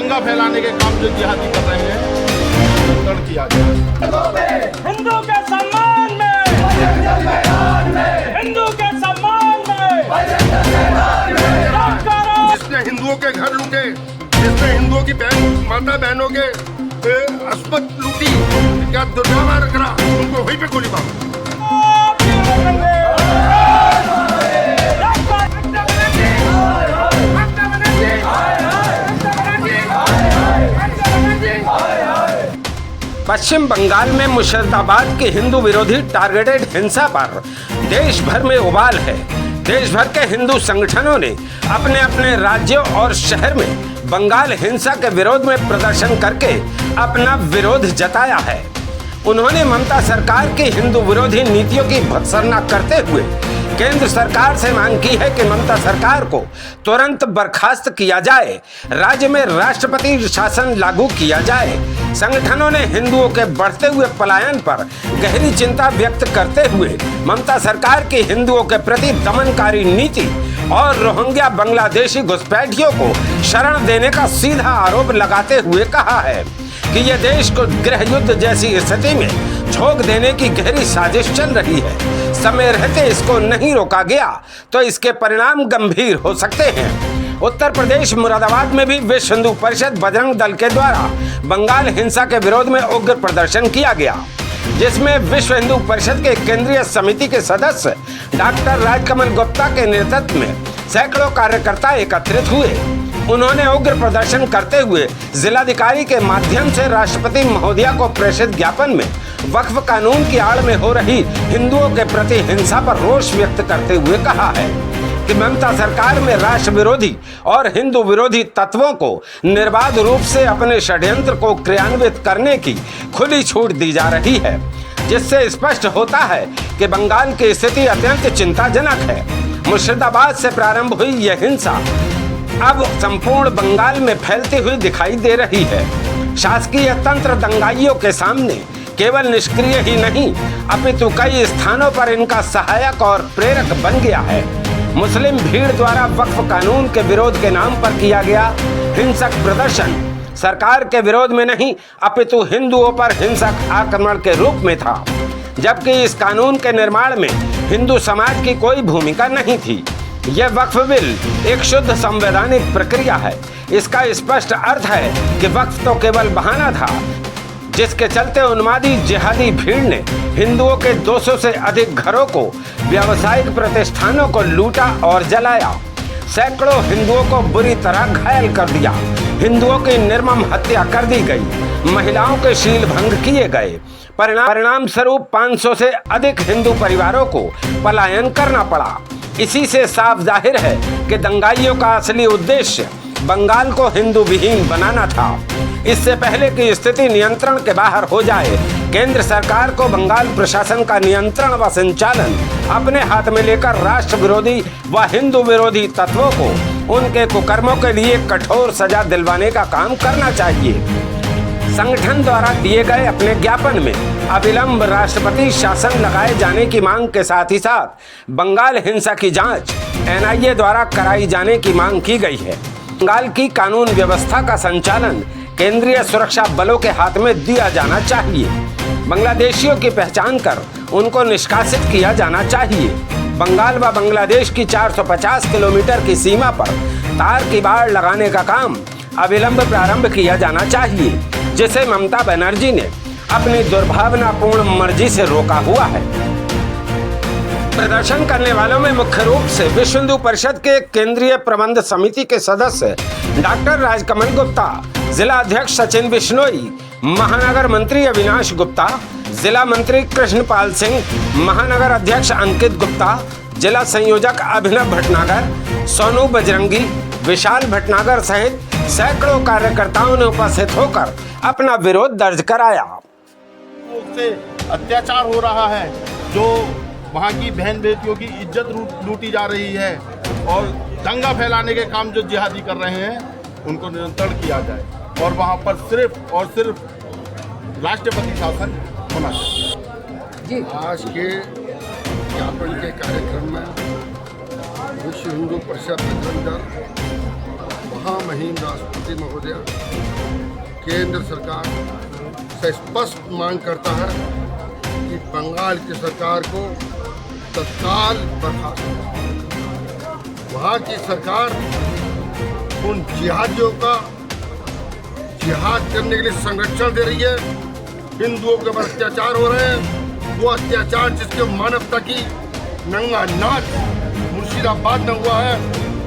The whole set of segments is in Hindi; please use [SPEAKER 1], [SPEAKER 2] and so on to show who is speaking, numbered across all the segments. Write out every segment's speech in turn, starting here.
[SPEAKER 1] दंगा फैलाने के काम जो जिहादी कर रहे हैं नियंत्रण किया जाए।
[SPEAKER 2] हिंदू के सम्मान में, हिंदू के सम्मान में,
[SPEAKER 1] जिसने हिंदुओं के घर लूटे, जिसने हिंदुओं की माता बहनों के अस्पत लूटी, क्या दुर्व्यवहार करा, उनको वहीं पे गोली मारो।
[SPEAKER 3] पश्चिम बंगाल में मुर्शिदाबाद के हिंदू विरोधी टारगेटेड हिंसा पर देश भर में उबाल है। देश भर के हिंदू संगठनों ने अपने अपने राज्यों और शहर में बंगाल हिंसा के विरोध में प्रदर्शन करके अपना विरोध जताया है। उन्होंने ममता सरकार की हिंदू विरोधी नीतियों की भर्त्सना करते हुए केंद्र सरकार से मांग की है कि ममता सरकार को तुरंत बर्खास्त किया जाए, राज्य में राष्ट्रपति शासन लागू किया जाए। संगठनों ने हिंदुओं के बढ़ते हुए पलायन पर गहरी चिंता व्यक्त करते हुए ममता सरकार की हिंदुओं के प्रति दमनकारी नीति और रोहिंग्या बांग्लादेशी घुसपैठियों को शरण देने का सीधा आरोप लगाते हुए कहा है कि यह देश को गृह युद्ध जैसी स्थिति में झोंक देने की गहरी साजिश चल रही है। समय रहते इसको नहीं रोका गया तो इसके परिणाम गंभीर हो सकते हैं। उत्तर प्रदेश मुरादाबाद में भी विश्व हिंदू परिषद बजरंग दल के द्वारा बंगाल हिंसा के विरोध में उग्र प्रदर्शन किया गया, जिसमें विश्व हिंदू परिषद के केंद्रीय समिति के सदस्य डॉक्टर राजकमल गुप्ता के नेतृत्व में सैकड़ों कार्यकर्ता एकत्रित हुए। उन्होंने उग्र प्रदर्शन करते हुए जिलाधिकारी के माध्यम से राष्ट्रपति महोदया को प्रेषित ज्ञापन में वक्फ कानून की आड़ में हो रही हिंदुओं के प्रति हिंसा पर रोष व्यक्त करते हुए कहा है कि ममता सरकार में राष्ट्र विरोधी और हिंदू विरोधी तत्वों को निर्बाध रूप से अपने षड्यंत्र को क्रियान्वित करने की खुली छूट दी जा रही है, जिससे स्पष्ट होता है कि बंगाल की स्थिति अत्यंत चिंताजनक है। मुर्शिदाबाद से प्रारंभ हुई यह हिंसा अब संपूर्ण बंगाल में फैलती हुई दिखाई दे रही है। शासकीय तंत्र दंगाइयों के सामने केवल निष्क्रिय ही नहीं अपितु कई स्थानों पर इनका सहायक और प्रेरक बन गया है। मुस्लिम भीड़ द्वारा वक्फ कानून के विरोध के नाम पर किया गया हिंसक प्रदर्शन सरकार के विरोध में नहीं अपितु हिंदुओं पर हिंसक आक्रमण के रूप में था, जबकि इस कानून के निर्माण में हिंदू समाज की कोई भूमिका नहीं थी। यह वक्फ बिल एक शुद्ध संवैधानिक प्रक्रिया है। इसका स्पष्ट अर्थ है कि वक्फ तो केवल बहाना था, जिसके चलते उन्मादी जिहादी भीड़ ने हिंदुओं के 200 से अधिक घरों को, व्यावसायिक प्रतिष्ठानों को लूटा और जलाया। सैकड़ों हिंदुओं को बुरी तरह घायल कर दिया। हिंदुओं की निर्मम हत्या कर दी गई। महिलाओं के शील भंग किए गए। परिणाम स्वरूप 500 से अधिक हिंदू परिवारों को पलायन करना पड़ा। इसी से साफ जाहिर है कि दंगाइयों का असली उद्देश्य बंगाल को हिंदू विहीन बनाना था। इससे पहले कि स्थिति नियंत्रण के बाहर हो जाए, केंद्र सरकार को बंगाल प्रशासन का नियंत्रण व संचालन अपने हाथ में लेकर राष्ट्र विरोधी व हिंदू विरोधी तत्वों को उनके कुकर्मों के लिए कठोर सजा दिलवाने का काम करना चाहिए। संगठन द्वारा दिए गए अपने ज्ञापन में अविलंब राष्ट्रपति शासन लगाए जाने की मांग के साथ ही साथ बंगाल हिंसा की जांच NIA द्वारा कराई जाने की मांग की गई है। बंगाल की कानून व्यवस्था का संचालन केंद्रीय सुरक्षा बलों के हाथ में दिया जाना चाहिए। बांग्लादेशियों की पहचान कर उनको निष्कासित किया जाना चाहिए। बंगाल व बांग्लादेश की 450 किलोमीटर की सीमा पर तार की बाड़ लगाने का काम अविलंब प्रारंभ किया जाना चाहिए, जिसे ममता बनर्जी ने अपनी दुर्भावनापूर्ण मर्जी से रोका हुआ है। प्रदर्शन करने वालों में मुख्य रूप से विश्व हिंदू परिषद के केंद्रीय प्रबंध समिति के सदस्य डॉक्टर राजकमल गुप्ता, जिला अध्यक्ष सचिन बिश्नोई, महानगर मंत्री अविनाश गुप्ता, जिला मंत्री कृष्णपाल सिंह, महानगर अध्यक्ष अंकित गुप्ता, जिला संयोजक अभिनव भटनागर, सोनू बजरंगी, विशाल भटनागर सहित सैकड़ों कार्यकर्ताओं ने उपस्थित होकर अपना विरोध दर्ज कराया।
[SPEAKER 1] से अत्याचार हो रहा है, जो वहाँ की बहन बेटियों की इज्जत लूटी जा रही है और दंगा फैलाने के काम जो जिहादी कर रहे हैं उनको नियंत्रण किया जाए और वहाँ पर सिर्फ और सिर्फ राष्ट्रपति शासन होना चाहिए।
[SPEAKER 4] आज के ज्ञापन के कार्यक्रम में विश्व हिंदू परिषद बजरंग दल महामहिम राष्ट्रपति महोदय केंद्र सरकार से स्पष्ट मांग करता है कि बंगाल की सरकार को तत्काल बर्खास्त करें। वहाँ की सरकार उन जिहादियों का जिहाद करने के लिए संरक्षण दे रही है। हिंदुओं के ऊपर अत्याचार हो रहे हैं, वो अत्याचार जिसके मानवता की नंगा नाच मुर्शिदाबाद में हुआ है।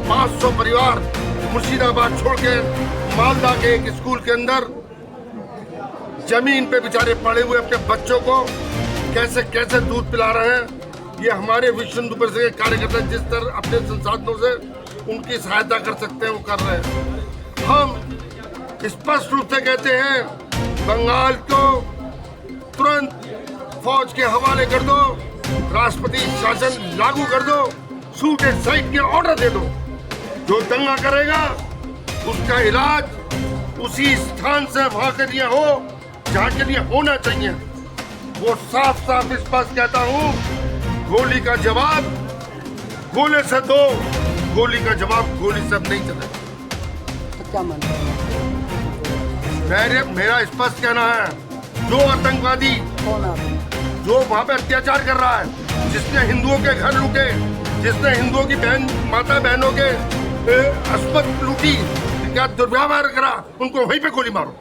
[SPEAKER 4] 500 परिवार मुर्शिदाबाद छोड़ के मालदा के एक स्कूल के अंदर जमीन पे बेचारे पड़े हुए अपने बच्चों को कैसे कैसे दूध पिला रहे हैं। ये हमारे विश्व हिंदू परिषद के कार्यकर्ता जिस तरह अपने संसाधनों से उनकी सहायता कर सकते हैं वो कर रहे हैं। हम स्पष्ट रूप से कहते हैं बंगाल को तुरंत फौज के हवाले कर दो, राष्ट्रपति शासन लागू कर दो, शूट एंड साइट के ऑर्डर दे दो। जो दंगा करेगा उसका इलाज उसी स्थान से वहां के लिए हो जहां के लिए होना चाहिए। वो साफ साफ स्पष्ट कहता हूं, गोली का जवाब गोले से दो, गोली का जवाब गोली से नहीं चलेगा।
[SPEAKER 5] तो क्या मानते हैं?
[SPEAKER 4] मेरा स्पष्ट कहना है, जो आतंकवादी
[SPEAKER 5] कौन आप?
[SPEAKER 4] जो वहाँ पे अत्याचार कर रहा है, जिसने हिंदुओं के घर लूटे, जिसने हिंदुओं की माता बहनों के अस्पत लूटी, क्या दुर्व्यवहार करा, उनको वहीं पे गोली मारो।